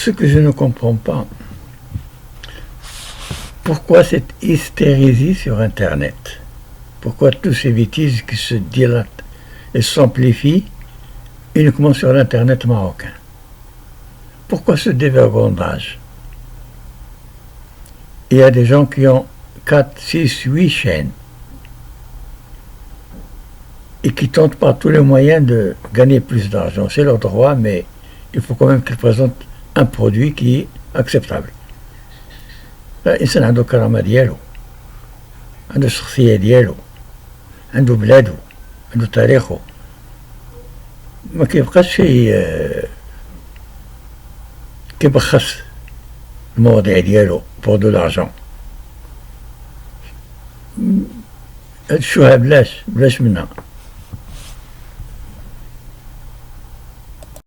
ce que je ne comprends pas, pourquoi cette hystérésie sur Internet? Pourquoi tous ces bêtises qui se dilatent et s'amplifient uniquement sur l'Internet marocain? Pourquoi ce dévergondage? Il y a des gens qui ont 4, 6, 8 chaînes et qui tentent par tous les moyens de gagner plus d'argent. C'est leur droit, mais il faut quand même qu'ils présentent un produit qui est acceptable. الإنسان عنده كرامة ديالو، عنده الشخصية ديالو، عنده بلادو، عنده تاريخه، ما كيبقاش كيبخس المواضيع ديالو بور دو لارجون. هاد الشوهة بلاش منها.